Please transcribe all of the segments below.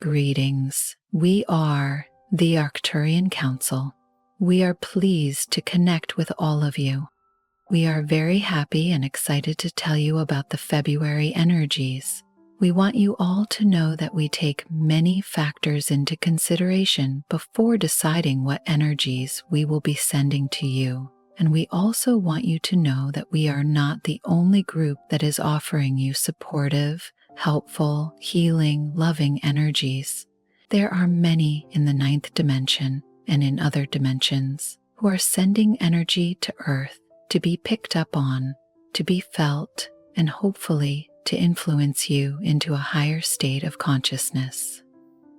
Greetings. We are the Arcturian Council. We are pleased to connect with all of you. We are very happy and excited to tell you about the February energies. We want you all to know that we take many factors into consideration before deciding what energies we will be sending to you. And we also want you to know that we are not the only group that is offering you supportive, helpful, healing, loving energies. There are many in the 9th dimension and in other dimensions who are sending energy to Earth to be picked up on, to be felt, and hopefully to influence you into a higher state of consciousness.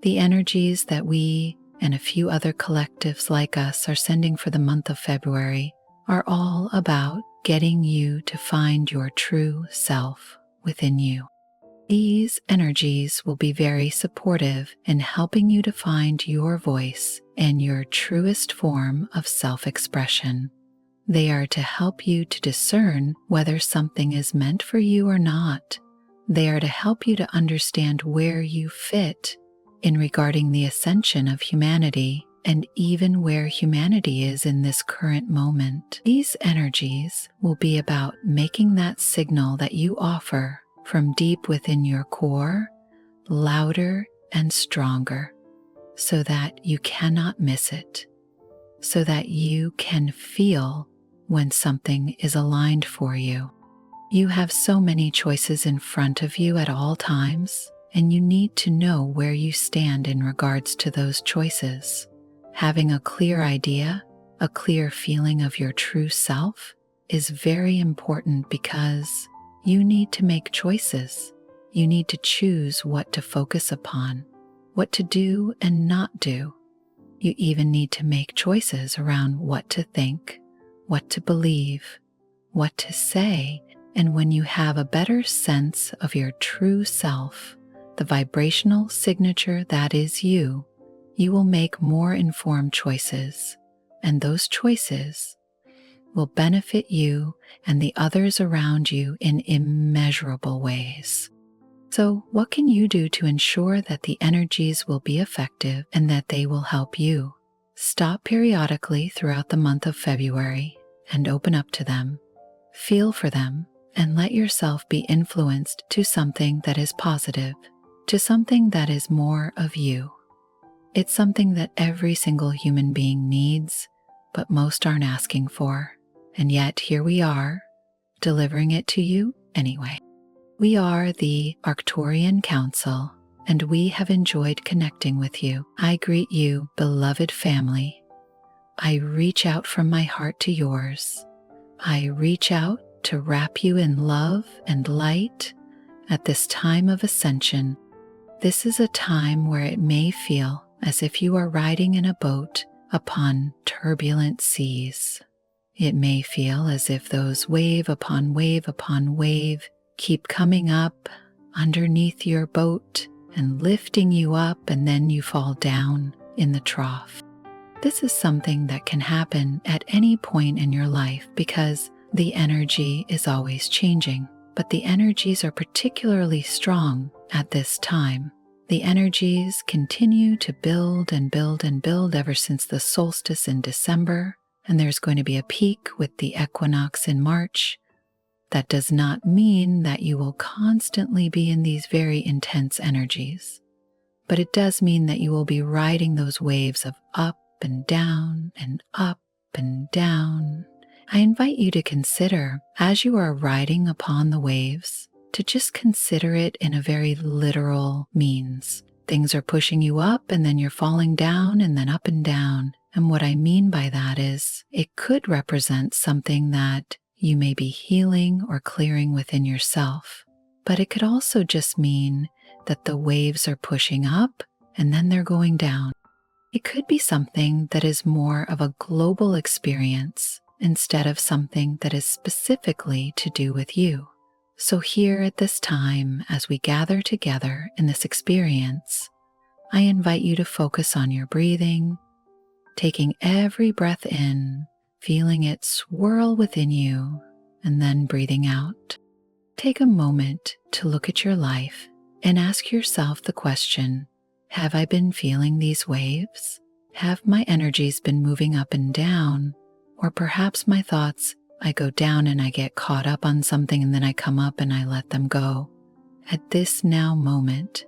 The energies that we and a few other collectives like us are sending for the month of February are all about getting you to find your true self within you. These energies will be very supportive in helping you to find your voice and your truest form of self-expression. They are to help you to discern whether something is meant for you or not. They are to help you to understand where you fit in regarding the ascension of humanity and even where humanity is in this current moment. These energies will be about making that signal that you offer from deep within your core louder and stronger so that you cannot miss it, so that you can feel when something is aligned for you. You have so many choices in front of you at all times, and you need to know where you stand in regards to those choices. Having a clear idea, a clear feeling of your true self is very important because you need to make choices. You need to choose what to focus upon, what to do and not do. You even need to make choices around what to think, what to believe, what to say, and when you have a better sense of your true self, the vibrational signature that is you, you will make more informed choices, and those choices will benefit you and the others around you in immeasurable ways. So, what can you do to ensure that the energies will be effective and that they will help you? Stop periodically throughout the month of February and open up to them. Feel for them and let yourself be influenced to something that is positive, to something that is more of you. It's something that every single human being needs, but most aren't asking for. And yet here we are, delivering it to you anyway. We are the Arcturian Council, and we have enjoyed connecting with you. I greet you, beloved family. I reach out from my heart to yours. I reach out to wrap you in love and light at this time of ascension. This is a time where it may feel as if you are riding in a boat upon turbulent seas. It may feel as if those wave upon wave upon wave keep coming up underneath your boat and lifting you up, and then you fall down in the trough. This is something that can happen at any point in your life because the energy is always changing, but the energies are particularly strong at this time. The energies continue to build and build and build ever since the solstice in December, and there's going to be a peak with the equinox in March. That does not mean that you will constantly be in these very intense energies, but it does mean that you will be riding those waves of up and down and up and down. I invite you to consider, as you are riding upon the waves, to just consider it in a very literal means. Things are pushing you up and then you're falling down and then up and down. And what I mean by that is it could represent something that you may be healing or clearing within yourself, but it could also just mean that the waves are pushing up and then they're going down. It could be something that is more of a global experience instead of something that is specifically to do with you. So here at this time, as we gather together in this experience, I invite you to focus on your breathing, taking every breath in, feeling it swirl within you, and then breathing out. Take a moment to look at your life and ask yourself the question, Have I been feeling these waves? Have my energies been moving up and down? Or perhaps my thoughts, I go down and I get caught up on something and then I come up and I let them go. At this now moment,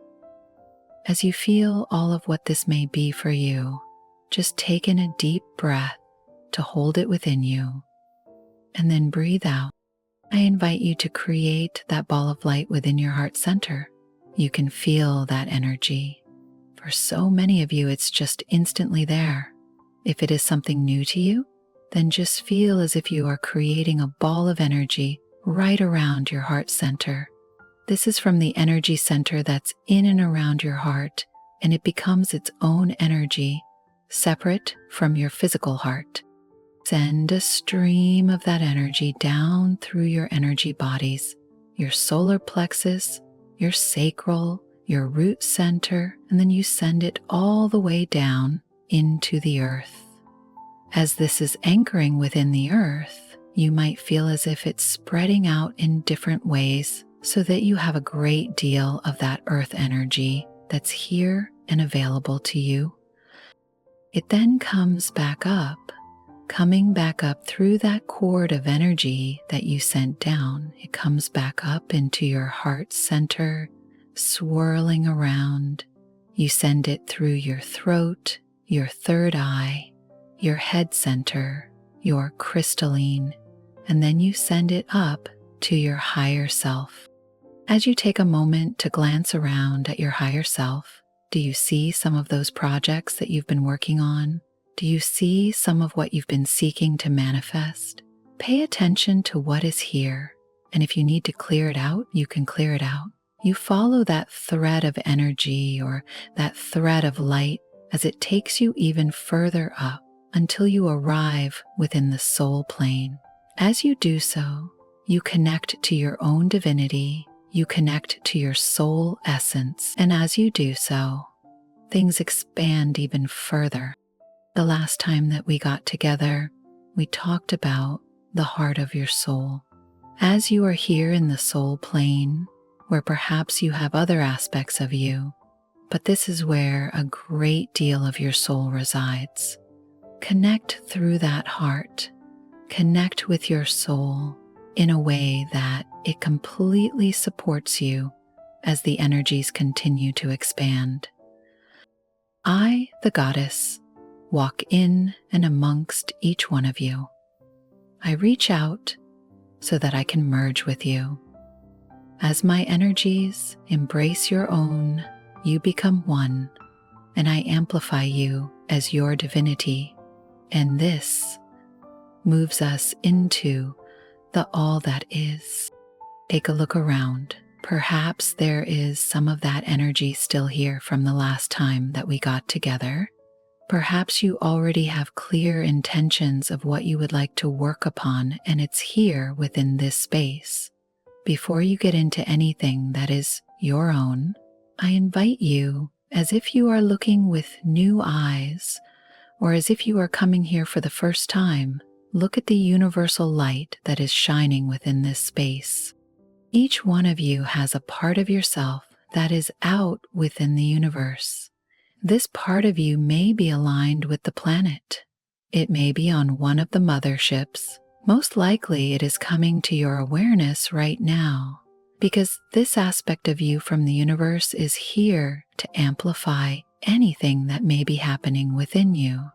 as you feel all of what this may be for you, just take in a deep breath to hold it within you, and then breathe out. I invite you to create that ball of light within your heart center. You can feel that energy. For so many of you, it's just instantly there. If it is something new to you, then just feel as if you are creating a ball of energy right around your heart center. This is from the energy center that's in and around your heart, and it becomes its own energy, separate from your physical heart. Send a stream of that energy down through your energy bodies, your solar plexus, your sacral, your root center, and then you send it all the way down into the earth. As this is anchoring within the earth, you might feel as if it's spreading out in different ways so that you have a great deal of that earth energy that's here and available to you. It then comes back up, coming back up through that cord of energy that you sent down. It comes back up into your heart center, swirling around. You send it through your throat, your third eye, your head center, your crystalline, and then you send it up to your higher self. As you take a moment to glance around at your higher self, do you see some of those projects that you've been working on? Do you see some of what you've been seeking to manifest? Pay attention to what is here, and if you need to clear it out, you can clear it out. You follow that thread of energy or that thread of light as it takes you even further up until you arrive within the soul plane. As you do so, you connect to your own divinity, you connect to your soul essence, and as you do so, things expand even further. The last time that we got together, we talked about the heart of your soul. As you are here in the soul plane, where perhaps you have other aspects of you, but this is where a great deal of your soul resides. Connect through that heart. Connect with your soul in a way that it completely supports you as the energies continue to expand. I, the goddess, walk in and amongst each one of you. I reach out so that I can merge with you. As my energies embrace your own, you become one, and I amplify you as your divinity, and this moves us into the all that is. Take a look around. Perhaps there is some of that energy still here from the last time that we got together. Perhaps you already have clear intentions of what you would like to work upon, and it's here within this space. Before you get into anything that is your own, I invite you, as if you are looking with new eyes, or as if you are coming here for the first time, look at the universal light that is shining within this space. Each one of you has a part of yourself that is out within the universe. This part of you may be aligned with the planet. It may be on one of the motherships. Most likely it is coming to your awareness right now, because this aspect of you from the universe is here to amplify anything that may be happening within you.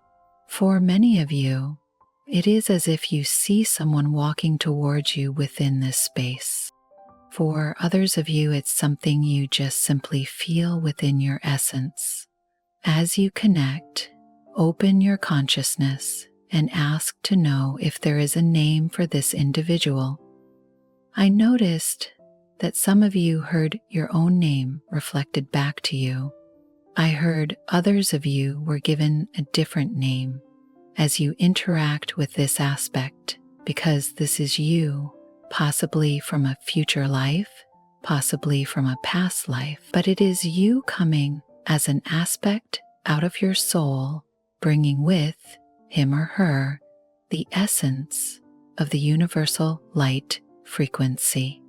For many of you, it is as if you see someone walking towards you within this space. For others of you, it's something you just simply feel within your essence. As you connect, open your consciousness and ask to know if there is a name for this individual. I noticed that some of you heard your own name reflected back to you. I heard others of you were given a different name as you interact with this aspect, because this is you, possibly from a future life, possibly from a past life, but it is you coming as an aspect out of your soul, bringing with him or her the essence of the universal light frequency.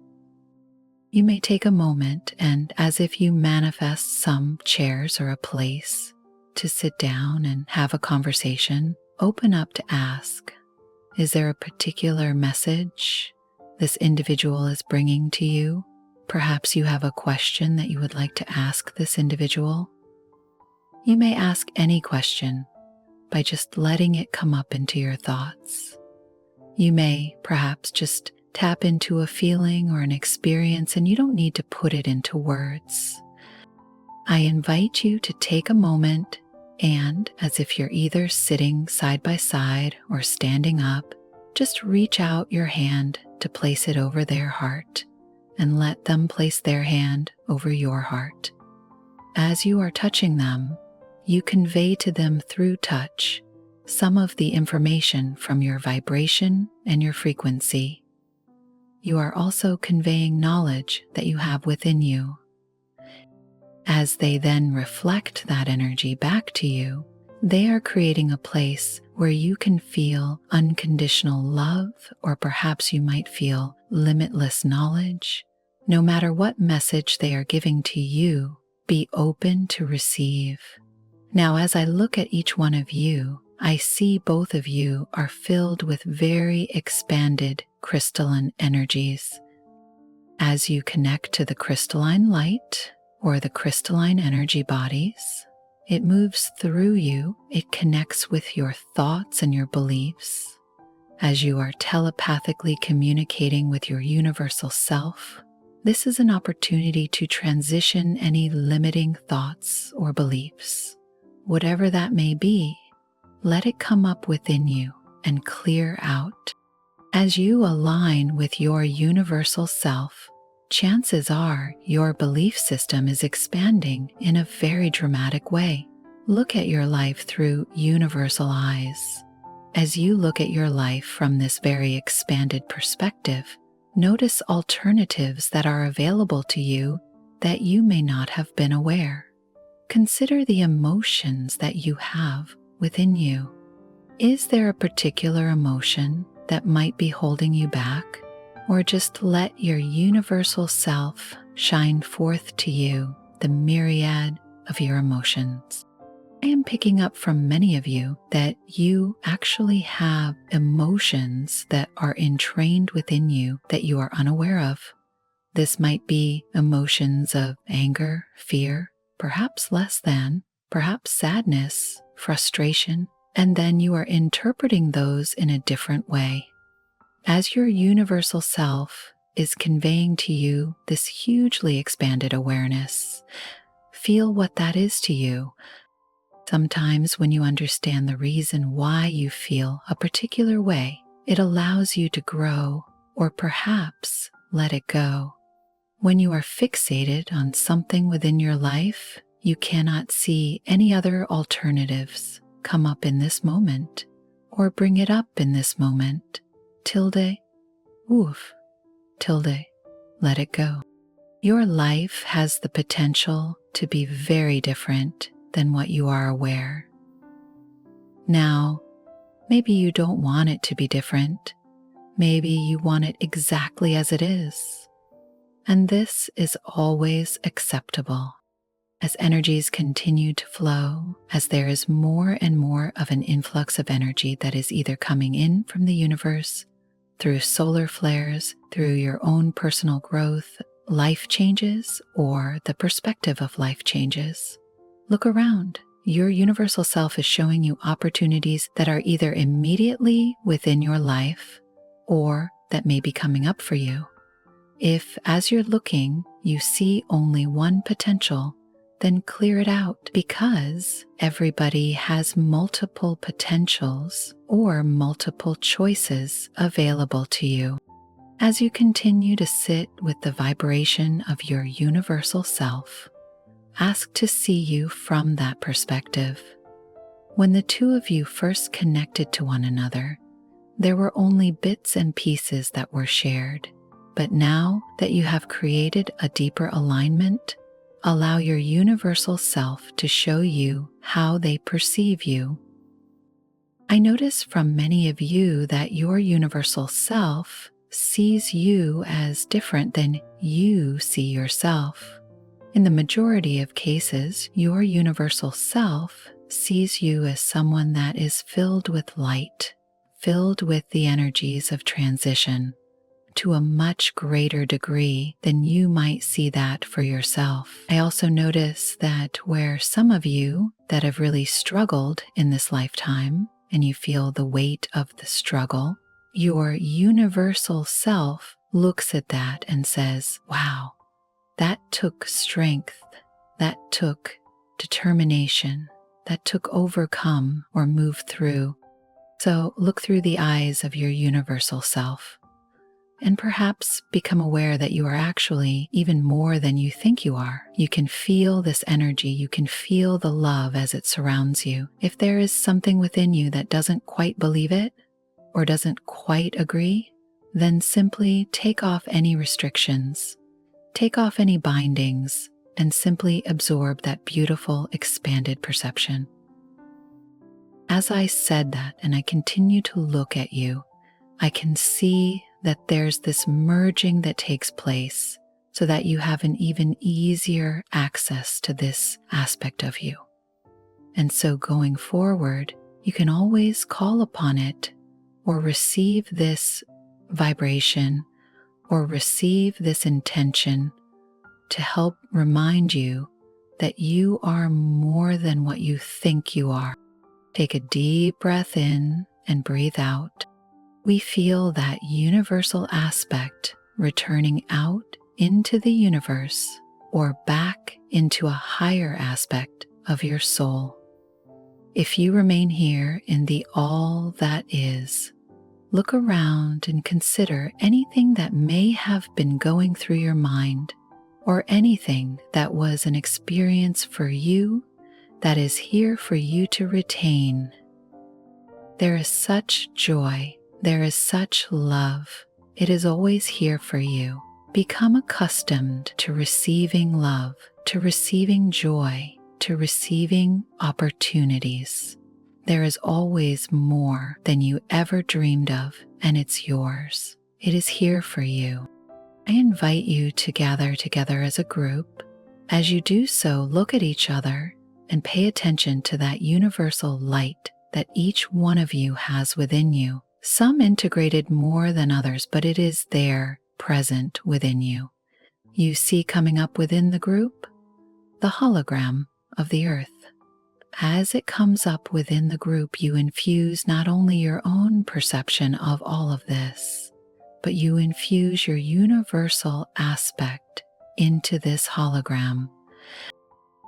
You may take a moment and, as if you manifest some chairs or a place to sit down and have a conversation, open up to ask, is there a particular message this individual is bringing to you? Perhaps you have a question that you would like to ask this individual. You may ask any question by just letting it come up into your thoughts. You may perhaps just tap into a feeling or an experience, and you don't need to put it into words. I invite you to take a moment and, as if you're either sitting side by side or standing up, just reach out your hand to place it over their heart and let them place their hand over your heart. As you are touching them, you convey to them through touch some of the information from your vibration and your frequency. You are also conveying knowledge that you have within you. As they then reflect that energy back to you, they are creating a place where you can feel unconditional love, or perhaps you might feel limitless knowledge. No matter what message they are giving to you, be open to receive. Now, as I look at each one of you, I see both of you are filled with very expanded crystalline energies. As you connect to the crystalline light or the crystalline energy bodies, it moves through you, it connects with your thoughts and your beliefs. As you are telepathically communicating with your universal self, this is an opportunity to transition any limiting thoughts or beliefs. Whatever that may be, let it come up within you and clear out. As you align with your universal self, chances are your belief system is expanding in a very dramatic way. Look at your life through universal eyes. As you look at your life from this very expanded perspective, notice alternatives that are available to you that you may not have been aware. Consider the emotions that you have within you. Is there a particular emotion that might be holding you back? Or just let your universal self shine forth to you the myriad of your emotions. I am picking up from many of you that you actually have emotions that are entrained within you that you are unaware of. This might be emotions of anger, fear, perhaps less than, perhaps sadness, frustration, and then you are interpreting those in a different way. As your universal self is conveying to you this hugely expanded awareness, feel what that is to you. Sometimes when you understand the reason why you feel a particular way, it allows you to grow or perhaps let it go. When you are fixated on something within your life, you cannot see any other alternatives come up in this moment or bring it up in this moment. Tilde, oof, tilde, let it go. Your life has the potential to be very different than what you are aware. Now, maybe you don't want it to be different. Maybe you want it exactly as it is. And this is always acceptable. As energies continue to flow, as there is more and more of an influx of energy that is either coming in from the universe, through solar flares, through your own personal growth, life changes, or the perspective of life changes. Look around. Your universal self is showing you opportunities that are either immediately within your life or that may be coming up for you. If, as you're looking, you see only one potential, then clear it out, because everybody has multiple potentials or multiple choices available to you. As you continue to sit with the vibration of your universal self, ask to see you from that perspective. When the two of you first connected to one another, there were only bits and pieces that were shared. But now that you have created a deeper alignment, allow your universal self to show you how they perceive you. I notice from many of you that your universal self sees you as different than you see yourself. In the majority of cases, your universal self sees you as someone that is filled with light, filled with the energies of transition to a much greater degree than you might see that for yourself. I also notice that where some of you that have really struggled in this lifetime and you feel the weight of the struggle, your universal self looks at that and says, wow, that took strength, that took determination, that took overcome or move through. So look through the eyes of your universal self and perhaps become aware that you are actually even more than you think you are. You can feel this energy. You can feel the love as it surrounds you. If there is something within you that doesn't quite believe it or doesn't quite agree, then simply take off any restrictions, take off any bindings, and simply absorb that beautiful, expanded perception. As I said that and I continue to look at you, I can see that there's this merging that takes place so that you have an even easier access to this aspect of you. And so going forward, you can always call upon it or receive this vibration or receive this intention to help remind you that you are more than what you think you are. Take a deep breath in and breathe out. We feel that universal aspect returning out into the universe or back into a higher aspect of your soul. If you remain here in the all that is, look around and consider anything that may have been going through your mind or anything that was an experience for you that is here for you to retain. There is such joy. There is such love. It is always here for you. Become accustomed to receiving love, to receiving joy, to receiving opportunities. There is always more than you ever dreamed of, and it's yours. It is here for you. I invite you to gather together as a group. As you do so, look at each other and pay attention to that universal light that each one of you has within you. Some integrated more than others, but it is there, present within you. You see coming up within the group the hologram of the earth. As it comes up within the group, you infuse not only your own perception of all of this, but you infuse your universal aspect into this hologram.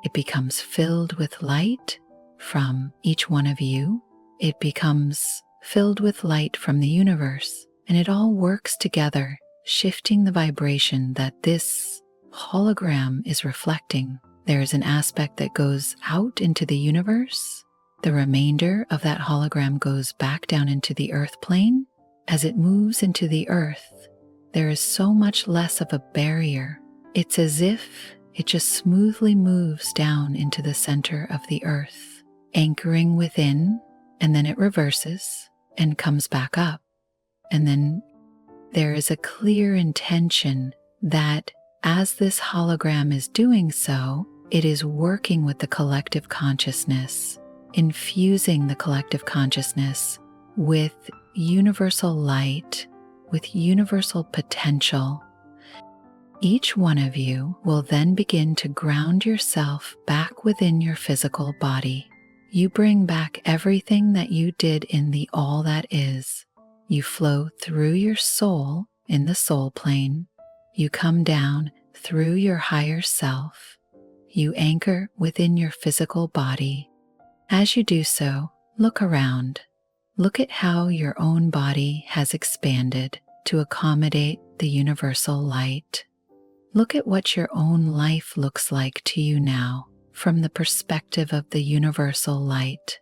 It becomes filled with light from each one of you. It becomes filled with light from the universe, and it all works together, shifting the vibration that this hologram is reflecting. There is an aspect that goes out into the universe. The remainder of that hologram goes back down into the earth plane. As it moves into the earth, there is so much less of a barrier. It's as if it just smoothly moves down into the center of the earth, anchoring within, and then it reverses and comes back up. And then there is a clear intention that as this hologram is doing so, it is working with the collective consciousness, infusing the collective consciousness with universal light, with universal potential. Each one of you will then begin to ground yourself back within your physical body. You bring back everything that you did in the all that is. You flow through your soul in the soul plane. You come down through your higher self. You anchor within your physical body. As you do so, look around. Look at how your own body has expanded to accommodate the universal light. Look at what your own life looks like to you now from the perspective of the universal light.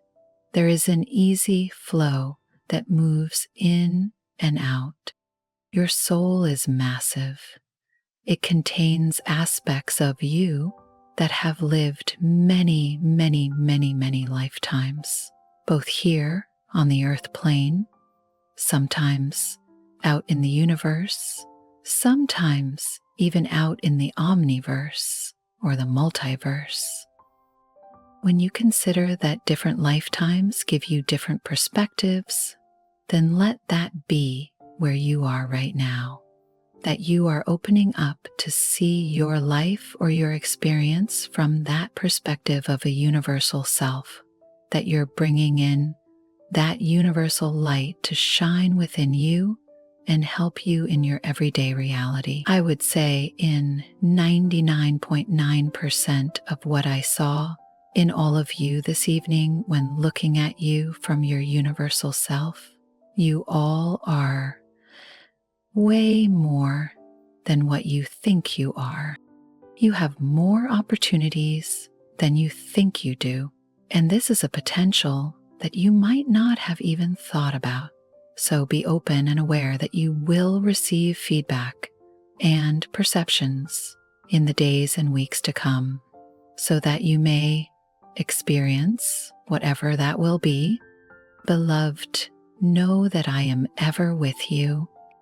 There is an easy flow that moves in and out. Your soul is massive. It contains aspects of you that have lived many, many, many, many lifetimes, both here on the earth plane, sometimes out in the universe, sometimes even out in the omniverse or the multiverse. When you consider that different lifetimes give you different perspectives, then let that be where you are right now, that you are opening up to see your life or your experience from that perspective of a universal self, that you're bringing in that universal light to shine within you and help you in your everyday reality. I would say in 99.9% of what I saw in all of you this evening when looking at you from your universal self, you all are way more than what you think you are. You have more opportunities than you think you do, and this is a potential that you might not have even thought about. So be open and aware that you will receive feedback and perceptions in the days and weeks to come, so that you may experience whatever that will be. Beloved, know that I am ever with you